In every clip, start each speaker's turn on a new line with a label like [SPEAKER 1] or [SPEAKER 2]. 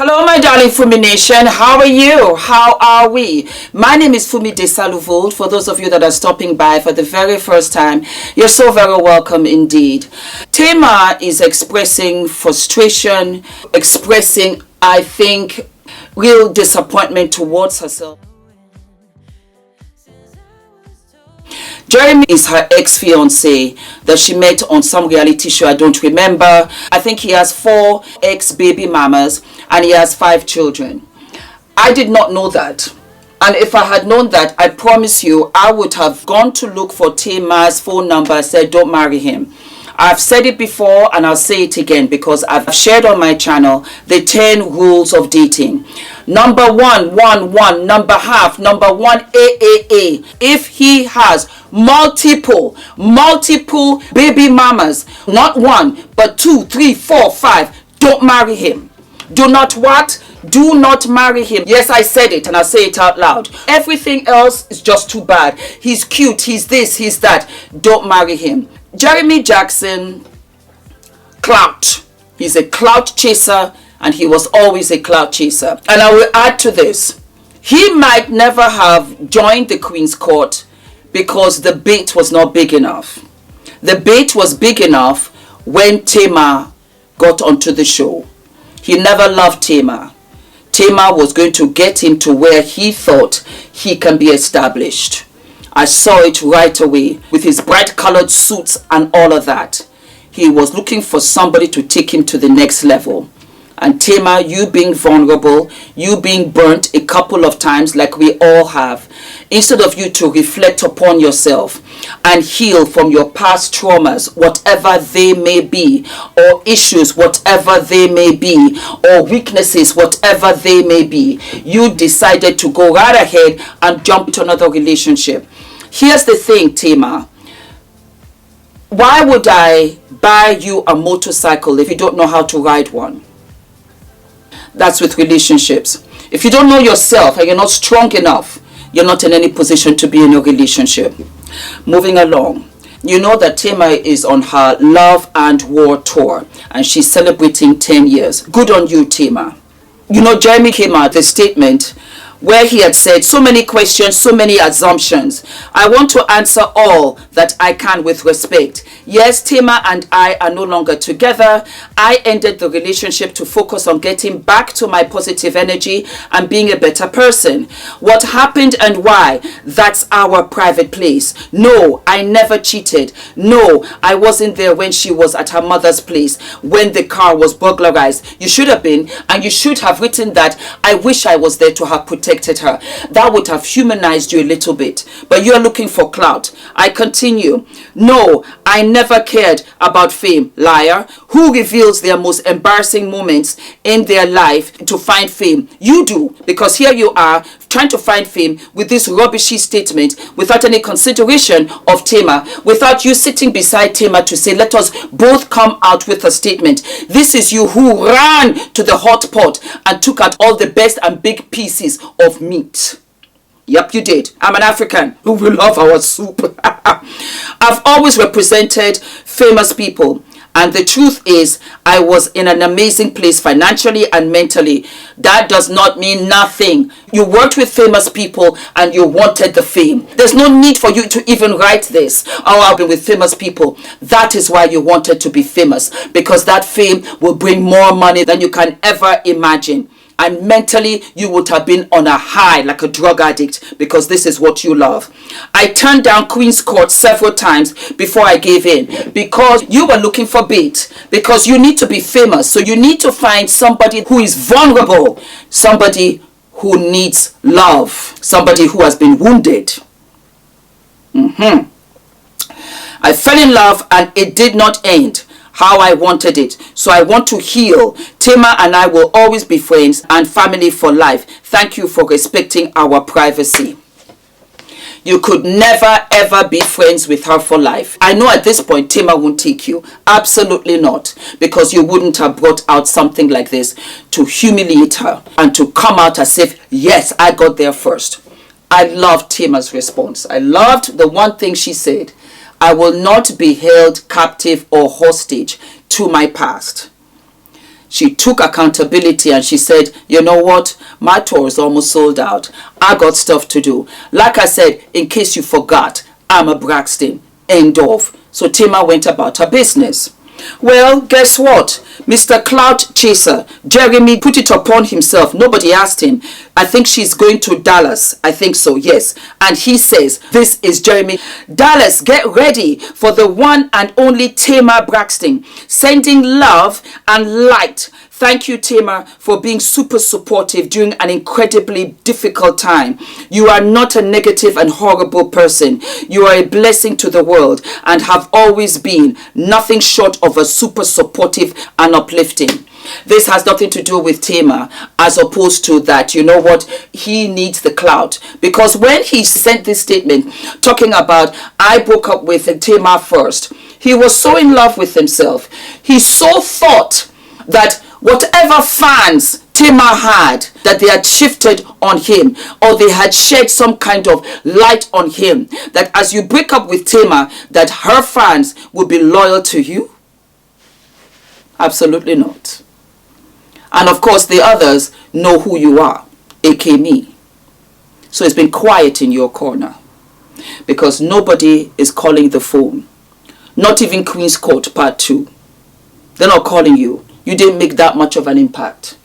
[SPEAKER 1] Hello my darling Fumi Nation, how are you? How are we? My name is Fumidesaluvold. For those of you that are stopping by for the very first time, you're so very welcome indeed. Tamar is expressing frustration, expressing, I think, real disappointment towards herself. Jeremy is her ex-fiance that she met on some reality show, I don't remember. I think he has 4 ex-baby mamas and he has 5 children. I did not know that. And if I had known that, I promise you, I would have gone to look for Tamar's phone number and said, don't marry him. I've said it before and I'll say it again because I've shared on my channel the 10 rules of dating. Number 1, number half, number 1, AAA. If he has multiple baby mamas, not 1, but 2, 3, 4, 5, don't marry him. Do not what? Do not marry him. Yes, I said it and I'll say it out loud. Everything else is just too bad. He's cute, he's this, he's that. Don't marry him. Jeremy Jackson, CLOUT. He's a clout chaser and he was always a clout chaser. And I will add to this. He might never have joined the Queen's Court because the bait was not big enough. The bait was big enough when Tamar got onto the show. He never loved Tamar. Tamar was going to get him to where he thought he can be established. I saw it right away with his bright colored suits and all of that. He was looking for somebody to take him to the next level. And Tamar, you being vulnerable, you being burnt a couple of times like we all have, instead of you to reflect upon yourself and heal from your past traumas, whatever they may be, or issues, whatever they may be, or weaknesses, whatever they may be, you decided to go right ahead and jump into another relationship. Here's the thing, Tamar. Why would I buy you a motorcycle if you don't know how to ride one? That's with relationships. If you don't know yourself and you're not strong enough, you're not in any position to be in a relationship. Moving along. You know that Tamar is on her Love and War tour and she's celebrating 10 years. Good on you, Tamar. You know, Jeremy came out with a statement where he had said so many questions, so many assumptions. I want to answer all that I can with respect. Yes, Tamar and I are no longer together. I ended the relationship to focus on getting back to my positive energy and being a better person. What happened and why? That's our private place. No, I never cheated. No, I wasn't there when she was at her mother's place when the car was burglarized. You should have been, and you should have written that I wish I was there to have protected her. That would have humanized you a little bit. But you're looking for clout. I continue. No, I never cared about fame. Liar. Who reveals their most embarrassing moments in their life to find fame? You do. Because here you are trying to find fame with this rubbishy statement without any consideration of Tamar, without you sitting beside Tamar to say, let us both come out with a statement. This is you who ran to the hot pot and took out all the best and big pieces of meat. Yep, you did. I'm an African who will love our soup. I've always represented famous people. And the truth is, I was in an amazing place financially and mentally. That does not mean nothing. You worked with famous people and you wanted the fame. There's no need for you to even write this. Oh, I've been with famous people. That is why you wanted to be famous. Because that fame will bring more money than you can ever imagine. And mentally, you would have been on a high like a drug addict because this is what you love. I turned down Queen's Court several times before I gave in because you were looking for bait. Because you need to be famous. So you need to find somebody who is vulnerable. Somebody who needs love. Somebody who has been wounded. I fell in love and it did not end how I wanted it. So I want to heal. Tamar and I will always be friends and family for life. Thank you for respecting our privacy. You could never ever be friends with her for life. I know at this point Tamar won't take you. Absolutely not. Because you wouldn't have brought out something like this to humiliate her and to come out as if, yes, I got there first. I loved Tamar's response. I loved the one thing she said. I will not be held captive or hostage to my past. She took accountability and she said, you know what? My tour is almost sold out. I got stuff to do. Like I said, in case you forgot, I'm a Braxton. End of. So Tamar went about her business. Well, guess what? Mr. Clout Chaser, Jeremy, put it upon himself. Nobody asked him. I think she's going to Dallas. I think so, yes. And he says, this is Jeremy. Dallas, get ready for the one and only Tamar Braxton. Sending love and light. Thank you, Tamar, for being super supportive during an incredibly difficult time. You are not a negative and horrible person. You are a blessing to the world and have always been nothing short of a super supportive and uplifting. This has nothing to do with Tamar, as opposed to that, you know what, he needs the clout. Because when he sent this statement talking about, I broke up with Tamar first, he was so in love with himself. He so thought that whatever fans Tamar had, that they had shifted on him, or they had shed some kind of light on him, that as you break up with Tamar, that her fans will be loyal to you? Absolutely not. And of course the others know who you are, aka me. So it's been quiet in your corner, because nobody is calling the phone. Not even Queen's Court Part 2. They're not calling you. You didn't make that much of an impact.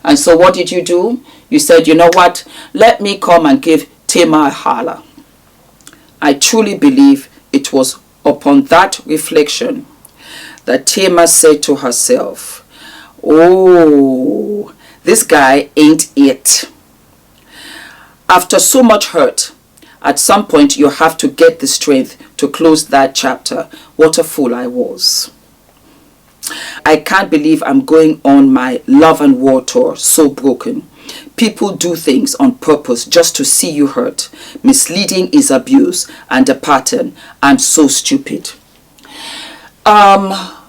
[SPEAKER 1] And so what did you do? You said, you know what? Let me come and give Tamar a holler. I truly believe it was upon that reflection that Tamar said to herself, oh, this guy ain't it. After so much hurt, at some point you have to get the strength to close that chapter. What a fool I was. I can't believe I'm going on my love and war tour so broken. People do things on purpose just to see you hurt. Misleading is abuse and a pattern. I'm so stupid. I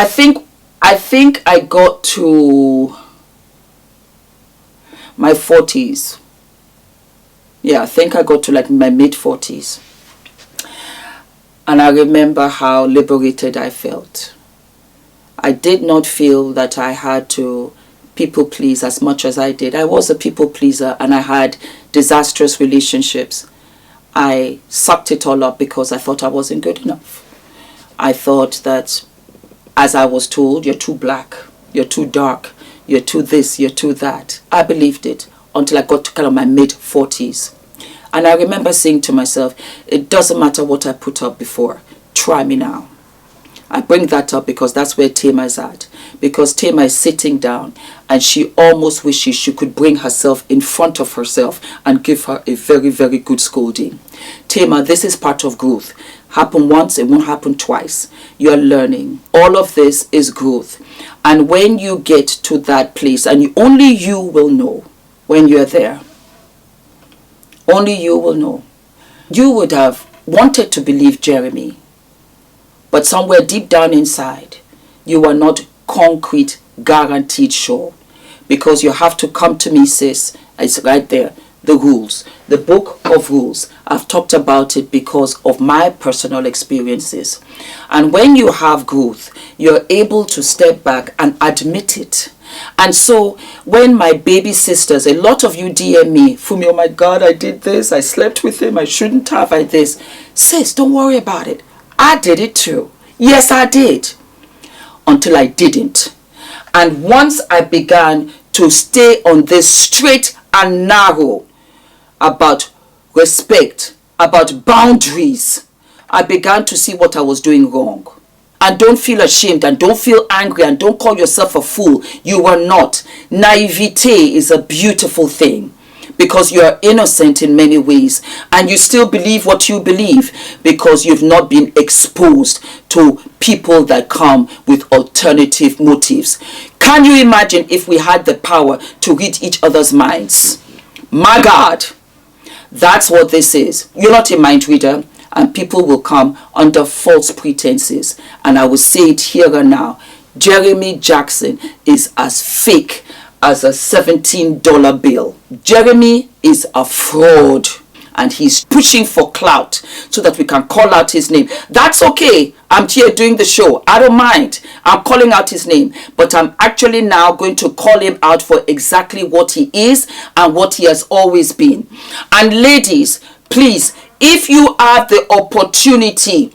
[SPEAKER 1] think I got to my 40s. Yeah, I think I got to like my mid-40s. And I remember how liberated I felt. I did not feel that I had to people please as much as I did. I was a people pleaser and I had disastrous relationships. I sucked it all up because I thought I wasn't good enough. I thought that, as I was told, you're too black, you're too dark, you're too this, you're too that. I believed it until I got to kind of my mid-40s. And I remember saying to myself, it doesn't matter what I put up before. Try me now. I bring that up because that's where Tamar is at. Because Tamar is sitting down and she almost wishes she could bring herself in front of herself and give her a very, very good scolding. Tamar, this is part of growth. Happen once, it won't happen twice. You're learning. All of this is growth. And when you get to that place, and only you will know when you're there. Only you will know. You would have wanted to believe Jeremy, but somewhere deep down inside, you are not concrete, guaranteed sure. Because you have to come to me, sis. It's right there. The rules. The book of rules. I've talked about it because of my personal experiences. And when you have growth, you're able to step back and admit it. And so when my baby sisters, a lot of you DM me, Fumi, oh my God, I did this, I slept with him, I shouldn't have, I this. Sis, don't worry about it. I did it too. Yes, I did. Until I didn't. And once I began to stay on this straight and narrow about respect, about boundaries, I began to see what I was doing wrong. And don't feel ashamed and don't feel angry and don't call yourself a fool. You are not. Naivete is a beautiful thing because you are innocent in many ways and you still believe what you believe because you've not been exposed to people that come with alternative motives. Can you imagine if we had the power to read each other's minds? My God, that's what this is. You're not a mind reader. And people will come under false pretenses. And I will say it here and now. Jeremy Jackson is as fake as a $17 bill. Jeremy is a fraud. and he's pushing for clout so that we can call out his name. That's okay. I'm here doing the show. I don't mind. I'm calling out his name. But I'm actually now going to call him out for exactly what he is and what he has always been. And ladies, please, if you have the opportunity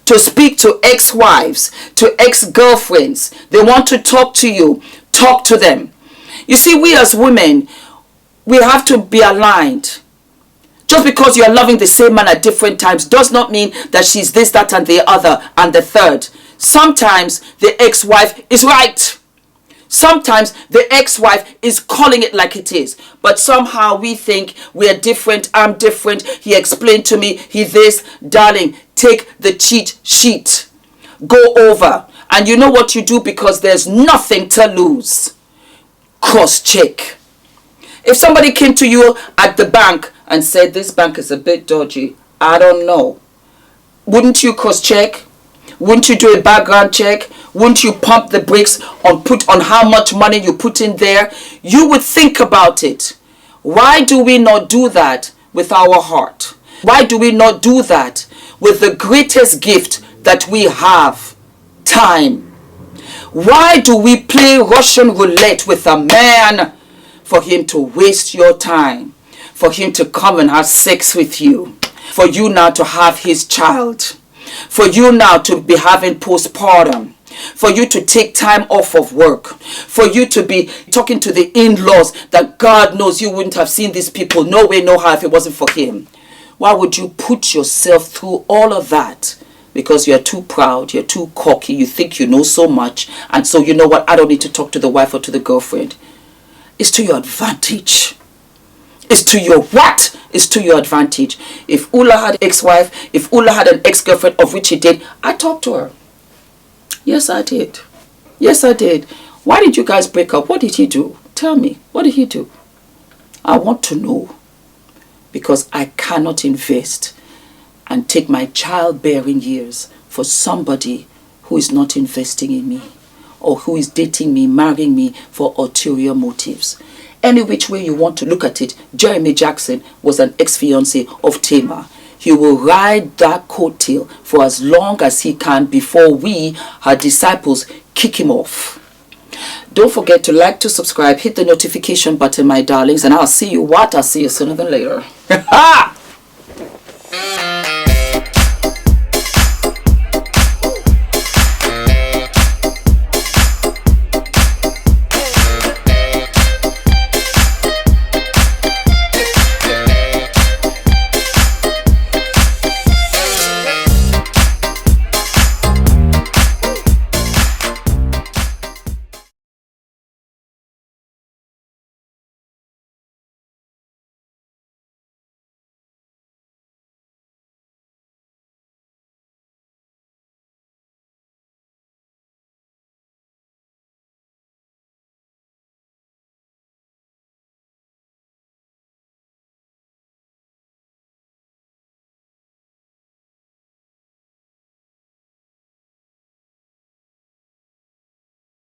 [SPEAKER 1] to speak to ex-wives, to ex-girlfriends, they want to talk to you, talk to them. You see, we as women, we have to be aligned. Just because you're loving the same man at different times does not mean that she's this, that, and the other, and the third. Sometimes the ex-wife is right. Sometimes the ex-wife is calling it like it is. But somehow we think we're different, I'm different, he explained to me, he this. Darling, take the cheat sheet. Go over. And you know what you do, because there's nothing to lose. Cross-check. If somebody came to you at the bank and said, this bank is a bit dodgy, I don't know, wouldn't you cross-check? Wouldn't you do a background check? Wouldn't you pump the brakes on how much money you put in there? You would think about it. Why do we not do that with our heart? Why do we not do that with the greatest gift that we have? Time. Why do we play Russian roulette with a man for him to waste your time? For him to come and have sex with you? For you now to have his child? For you now to be having postpartum? For you to take time off of work? For you to be talking to the in-laws that God knows you wouldn't have seen these people no way, no how if it wasn't for him? Why would you put yourself through all of that? Because you're too proud, you're too cocky, you think you know so much, and so you know what, I don't need to talk to the wife or to the girlfriend. It's to your advantage. It's to your what? It's to your advantage. If Ula had an ex-wife, if Ula had an ex-girlfriend, of which he did, I talked to her. Yes, I did. Yes, I did. Why did you guys break up? What did he do? Tell me. What did he do? I want to know. Because I cannot invest and take my childbearing years for somebody who is not investing in me, or who is dating me, marrying me for ulterior motives. Any which way you want to look at it, Jeremy Jackson was an ex-fiancé of Tamar. He will ride that coattail for as long as he can before we, her disciples, kick him off. Don't forget to like, to subscribe, hit the notification button, my darlings, and I'll see you what? I'll see you sooner than later.